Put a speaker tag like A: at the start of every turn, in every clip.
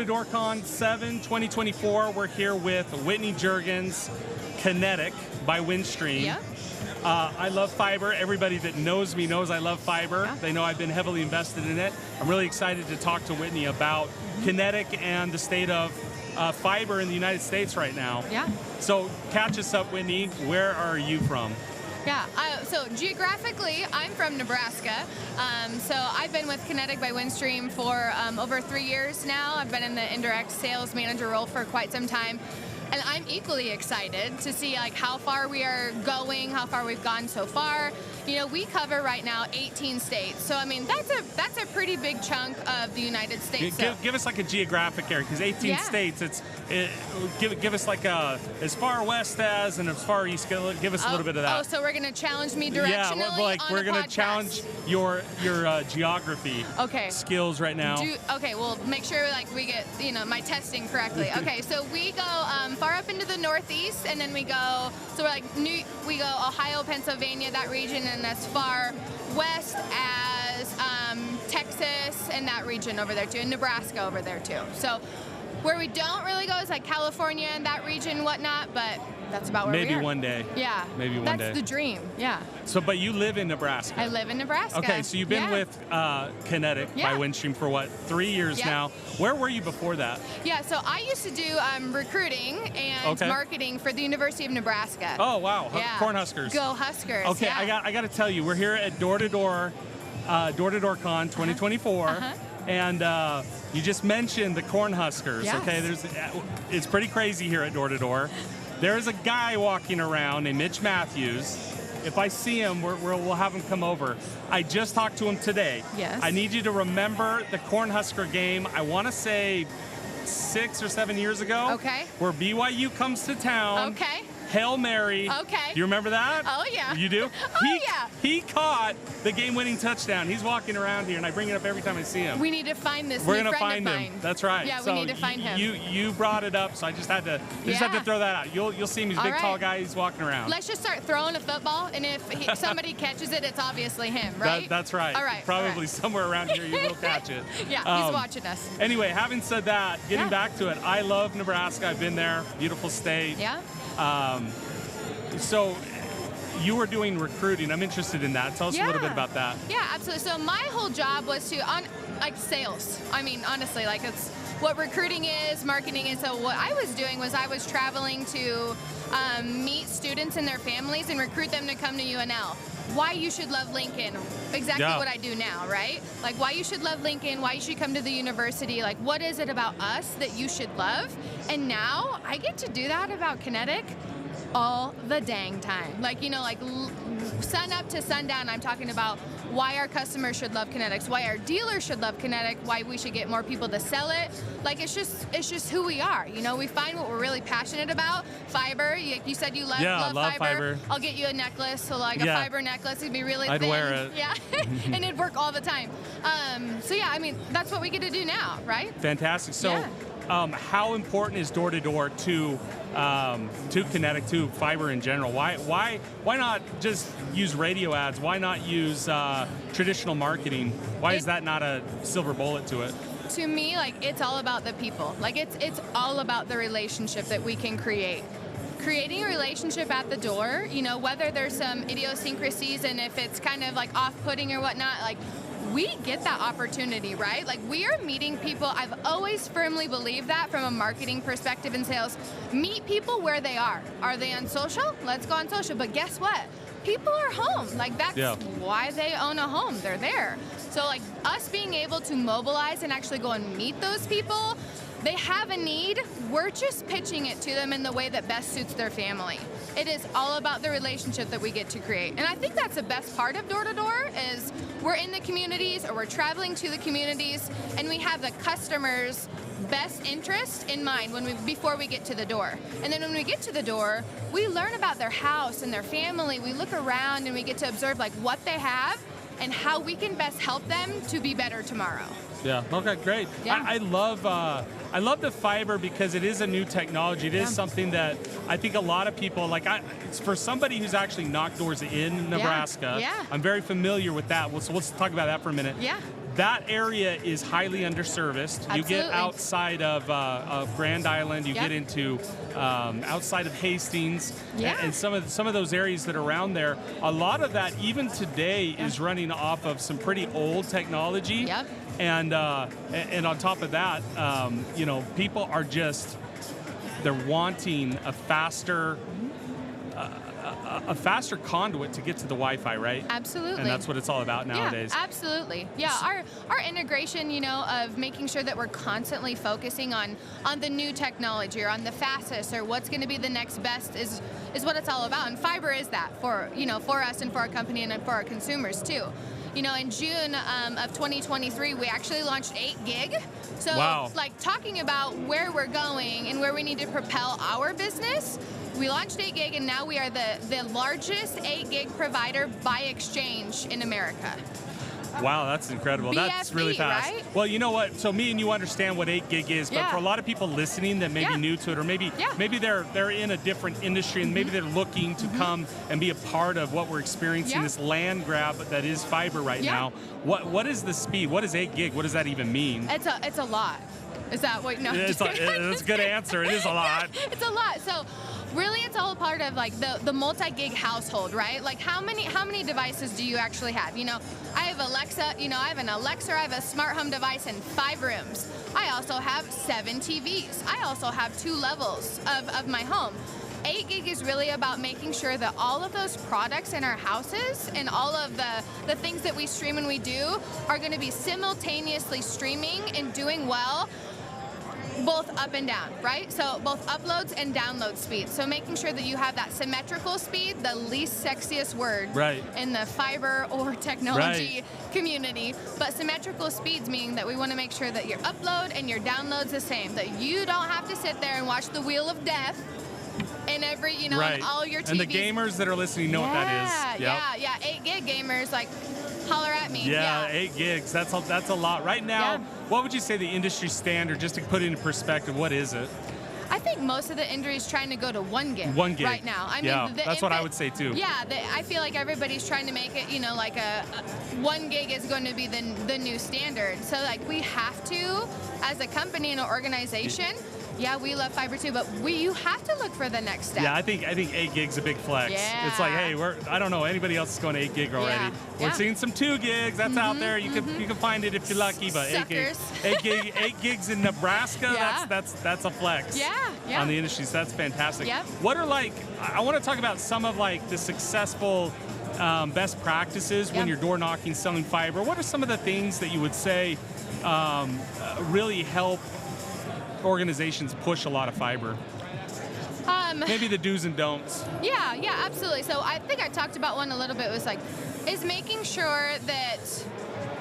A: Door Con 7 2024. We're here with Whitney Jurgens, Kinetic by Windstream.
B: Yeah.
A: I love fiber. Everybody that knows me knows I love fiber.
B: Yeah.
A: They know I've been heavily invested in it. I'm really excited to talk to Whitney about Kinetic and the state of fiber in the United States right now.
B: Yeah.
A: So catch us up, Whitney. Where are you from?
B: Yeah, so geographically, I'm from Nebraska. So I've been with Kinetic by Windstream for over 3 years now. I've been in the indirect sales manager role for quite some time. And I'm equally excited to see like how far we are going, how far we've gone so far. You know, we cover right now 18 states. So I mean, that's a pretty big chunk of the United States.
A: Give us like a geographic area, because 18 states. Give us like as far west as and as far east. Give us a little bit of that.
B: Oh, so we're gonna challenge me directionally?
A: Yeah, like
B: on
A: we're
B: a
A: gonna
B: podcast.
A: challenge your geography skills right now.
B: Okay, well, make sure like we get my testing correctly. Okay, so we go far up into the northeast, and then we go. So we're like we go Ohio, Pennsylvania, that region, and as far west as Texas and that region over there too, and Nebraska over there too. So where we don't really go is like California and that region, whatnot, but that's about where we are.
A: Maybe one day.
B: Yeah.
A: Maybe one day.
B: That's the dream. Yeah.
A: So, but you live in Nebraska.
B: I live in Nebraska.
A: Okay, so you've been with Kinetic by Windstream for what, 3 years now? Where were you before that?
B: Yeah, so I used to do recruiting and marketing for the University of Nebraska.
A: Oh wow,
B: Yeah.
A: Cornhuskers.
B: Go Huskers.
A: Okay,
B: yeah.
A: I got to tell you, we're here at Door to Door Con 2024, and you just mentioned the Cornhuskers.
B: Yes.
A: Okay, it's pretty crazy here at Door to Door. There's a guy walking around named Mitch Matthews. If I see him, we'll have him come over. I just talked to him today.
B: Yes.
A: I need you to remember the Cornhusker game. I want to say 6 or 7 years ago.
B: Okay.
A: Where BYU comes to town.
B: Okay.
A: Hail Mary.
B: Okay.
A: You remember that?
B: Oh, yeah.
A: You do?
B: Oh, yeah.
A: He caught the game-winning touchdown. He's walking around here, and I bring it up every time I see him.
B: We need to find this
A: We're
B: new
A: gonna
B: friend
A: find
B: of
A: him.
B: mine.
A: That's right.
B: Yeah,
A: so
B: we need to find him.
A: You brought it up, so I just had to throw that out. You'll see him. He's a big, tall guy. He's walking around.
B: Let's just start throwing a football, and if somebody catches it, it's obviously him, right?
A: That's right.
B: All right.
A: Probably somewhere around here you will catch it.
B: Yeah, he's watching us.
A: Anyway, having said that, getting back to it, I love Nebraska. I've been there. Beautiful state.
B: Yeah.
A: So you were doing recruiting. I'm interested in that. Tell us a little bit about that.
B: Yeah, absolutely. So my whole job was sales. I mean, honestly, like it's what recruiting is, marketing is. So what I was doing was I was traveling to meet students and their families and recruit them to come to UNL. Why you should love Lincoln, exactly what I do now, right? Like why you should love Lincoln, why you should come to the university, like what is it about us that you should love? And now I get to do that about Kinetic all the dang time. Like, like sun up to sundown, I'm talking about why our customers should love Kinetics, why our dealers should love Kinetic, why we should get more people to sell it. Like, it's just who we are. We find what we're really passionate about. Fiber, you said you love fiber. I'll get you a necklace, so like a fiber necklace. It'd be really
A: I'd
B: thin.
A: wear it.
B: Yeah, and it'd work all the time. So yeah, I mean, that's what we get to do now, right?
A: Fantastic. So how important is door-to-door to Kinetic, to fiber in general? Why not just use radio ads? Why not use traditional marketing? Why is that not a silver bullet to it?
B: To me, like it's all about the people. Like it's all about the relationship that we can create. Creating a relationship at the door, whether there's some idiosyncrasies and if it's kind of like off-putting or whatnot, like we get that opportunity, right? Like we are meeting people. I've always firmly believed that from a marketing perspective in sales. Meet people where they are. Are they on social? Let's go on social. But guess what? People are home. Like that's why they own a home. They're there. So like us being able to mobilize and actually go and meet those people, they have a need. We're just pitching it to them in the way that best suits their family. It is all about the relationship that we get to create. And I think that's the best part of door-to-door is we're in the communities or we're traveling to the communities and we have the customer's best interest in mind before we get to the door. And then when we get to the door, we learn about their house and their family. We look around and we get to observe like what they have and how we can best help them to be better tomorrow.
A: Yeah. Okay. Great.
B: Yeah.
A: I love I love the fiber because it is a new technology. It is something that I think a lot of people, it's for somebody who's actually knocked doors in Nebraska, I'm very familiar with that. So let's talk about that for a minute.
B: Yeah.
A: That area is highly underserviced.
B: Absolutely.
A: You get outside of Grand Island, you get into outside of Hastings, and some of those areas that are around there. A lot of that, even today, is running off of some pretty old technology.
B: Yep.
A: And on top of that, people are they're wanting a faster conduit to get to the Wi-Fi, right?
B: Absolutely.
A: And that's what it's all about nowadays.
B: Yeah, absolutely. Yeah, our integration, of making sure that we're constantly focusing on the new technology or on the fastest or what's going to be the next best is what it's all about. And fiber is that for us and for our company and for our consumers too. In June of 2023, we actually launched 8 gig. So, talking about where we're going and where we need to propel our business, we launched 8 gig, and now we are the largest 8 gig provider by exchange in America.
A: Wow, that's incredible. That's really fast.
B: Right?
A: Well, you know what? So me and you understand what 8 gig is, but for a lot of people listening that may be new to it, or maybe they're in a different industry and maybe they're looking to come and be a part of what we're experiencing, this land grab that is fiber right now. What is the speed? What is 8 gig? What does that even mean?
B: It's a lot. Is that what? No.
A: That's a good answer. It is a lot.
B: It's a lot. So really, it's all part of the multi-gig household, right? Like how many devices do you actually have? I have Alexa. I have an Alexa. I have a smart home device in 5 rooms. I also have 7 TVs. I also have 2 levels of my home. 8 gig is really about making sure that all of those products in our houses and all of the things that we stream and we do are going to be simultaneously streaming and doing well, both up and down, right? So both uploads and download speed. So making sure that you have that symmetrical speed, the least sexiest word in the fiber or technology community, but symmetrical speeds meaning that we want to make sure that your upload and your download's the same, that you don't have to sit there and watch the Wheel of Death in every, in all your TVs.
A: And the gamers that are listening know what that is.
B: Yeah, 8 gig gamers, holler at me.
A: Yeah, 8 gigs. That's a lot. Right now, what would you say the industry standard, just to put it into perspective, what is it?
B: I think most of the industry is trying to go to 1 gig.
A: 1 gig.
B: Right now. I mean,
A: that's what I would say too.
B: Yeah, I feel like everybody's trying to make it, a 1 gig is going to be the new standard. So we have to, as a company and an organization, we love fiber too, but you have to look for the next step.
A: Yeah, I think 8 gig's a big flex.
B: Yeah.
A: It's like, hey, I don't know anybody else is going to 8 gig already. We're seeing some 2 gigs. That's out there. You can find it if you're lucky, but 8 gigs in Nebraska. That's a flex.
B: Yeah.
A: On the industry. So that's fantastic.
B: Yep.
A: What are I want to talk about some of the successful best practices when you're door knocking, selling fiber. What are some of the things that you would say really help organizations push a lot of fiber? Maybe the do's and don'ts.
B: Yeah, absolutely. So I think I talked about one a little bit. Is making sure that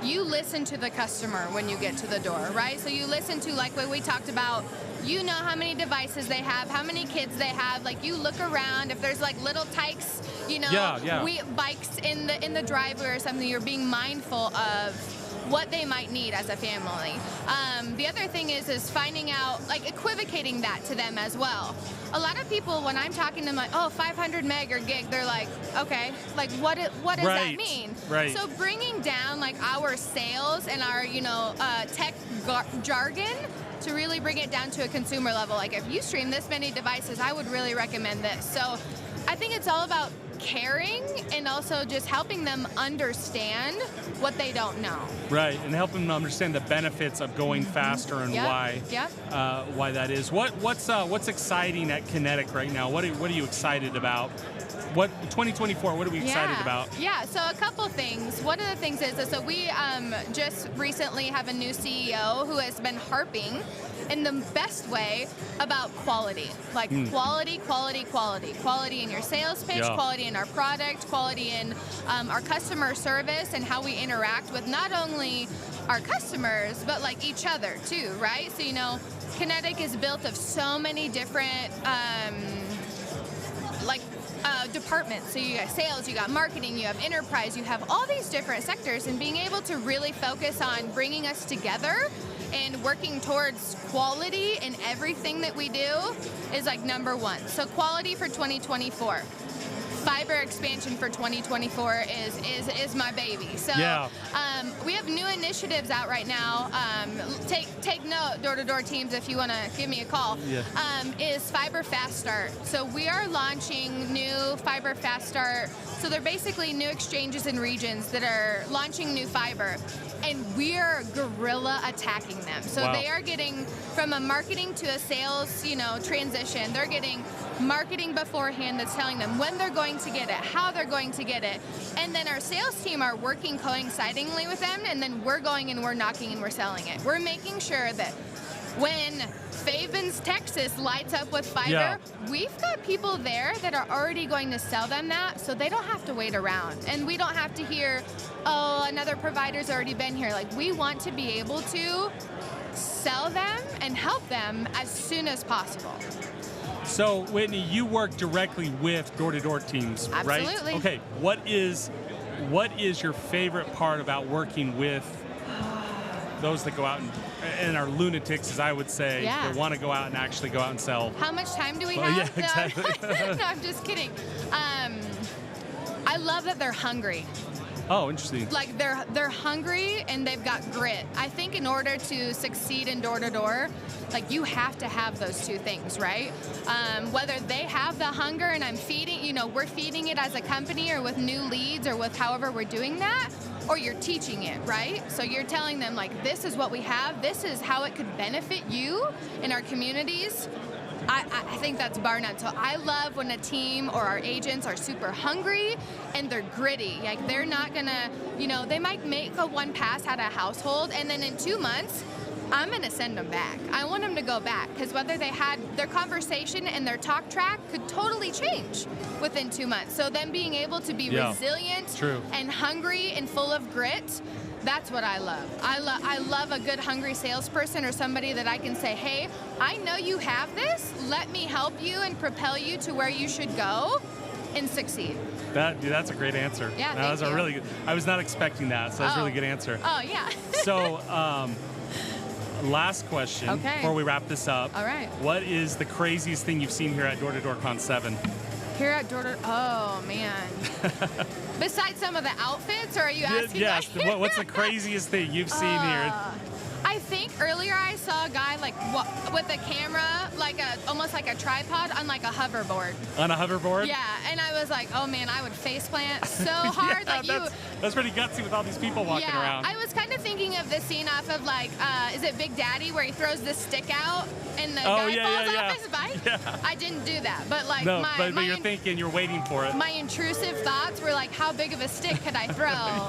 B: you listen to the customer when you get to the door, right? So you listen to what we talked about. How many devices they have, how many kids they have. You look around. If there's little tykes, bikes in the driveway or something, you're being mindful of what they might need as a family. The other thing is finding out, equivocating that to them as well. A lot of people, when I'm talking to them, 500 meg or gig, they're like, okay, what does that mean?
A: Right.
B: So bringing down our sales and our tech jargon to really bring it down to a consumer level. If you stream this many devices, I would really recommend this. So I think it's all about caring and also just helping them understand what they don't know. Right,
A: and helping them understand the benefits of going faster and why that is. What's exciting at Kinetic right now? What are you excited about? 2024, what are we excited about?
B: Yeah, so a couple things. One of the things is so we just recently have a new CEO who has been harping in the best way about quality. Quality in your sales pitch, quality in our product, quality in our customer service and how we interact with not only our customers, but each other too, right? So, Kinetic is built of so many different departments. So you got sales, you got marketing, you have enterprise, you have all these different sectors, and being able to really focus on bringing us together and working towards quality in everything that we do is like number one. So quality for 2024. Fiber expansion for 2024 is my baby. So we have new initiatives out right now. Take note, door-to-door teams, if you want to give me a call. Is Fiber Fast Start. So we are launching new Fiber Fast Start. So they're basically new exchanges and regions that are launching new fiber, and we are guerrilla attacking them. So they are getting from a marketing to a sales, transition. They're getting marketing beforehand that's telling them when they're going to get it, how they're going to get it, and then our sales team are working coincidingly with them, and then we're going and we're knocking and we're selling it. We're making sure that when Favens, Texas lights up with fiber, we've got people there that are already going to sell them that, so they don't have to wait around. And we don't have to hear, oh, another provider's already been here. Like, we want to be able to sell them and help them as soon as possible.
A: So, Whitney, you work directly with door-to-door teams, right?
B: Absolutely.
A: Okay, what is your favorite part about working with those that go out and are lunatics, as I would say, that want to go out and actually go out and sell?
B: How much time do we have?
A: Yeah, exactly.
B: No, I'm just kidding. I love that they're hungry.
A: Oh, interesting.
B: Like they're hungry and they've got grit. I think in order to succeed in door-to-door, like you have to have those two things, right? Whether they have the hunger and I'm feeding, we're feeding it as a company or with new leads or with however we're doing that, or you're teaching it, right? So you're telling them like, this is what we have, this is how it could benefit you in our communities. I think that's bar none. So I love when a team or our agents are super hungry and they're gritty. Like they're not gonna, they might make a one pass at a household and then in 2 months, I'm gonna send them back. I want them to go back because whether they had their conversation and their talk track could totally change within 2 months. So them being able to be resilient and hungry and full of grit, that's what I love. I love a good hungry salesperson or somebody that I can say, hey, I know you have this. Let me help you and propel you to where you should go and succeed.
A: That's a great answer.
B: Yeah,
A: that was a really good. I was not expecting that, so that's a really good answer.
B: Oh, yeah.
A: So, last question before we wrap this up.
B: All right.
A: What is the craziest thing you've seen here at Door-to-Door Con 7?
B: Here at oh man. Besides some of the outfits, or are you asking?
A: Yes. What's the craziest thing you've seen here?
B: I think earlier I saw a guy like with a camera, like almost like a tripod on like a hoverboard.
A: On a hoverboard?
B: Yeah, and I was like, oh man, I would faceplant so hard.
A: That's pretty gutsy with all these people walking around.
B: I was kind of thinking of the scene off of like, is it Big Daddy where he throws this stick out and the guy falls off his bike? Yeah. I didn't do that, but like
A: but you're thinking, you're waiting for it.
B: My intrusive thoughts were like, how big of a stick could I throw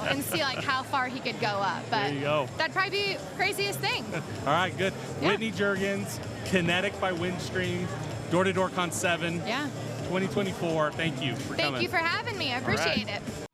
B: and see like how far he could go up? But
A: there you go.
B: That'd probably be craziest thing.
A: All right, good. Yeah. Whitney Jurgens, Kinetic by Windstream, Door-to-Door Con 7. 2024. Thank you for coming.
B: Thank you for having me. I appreciate it.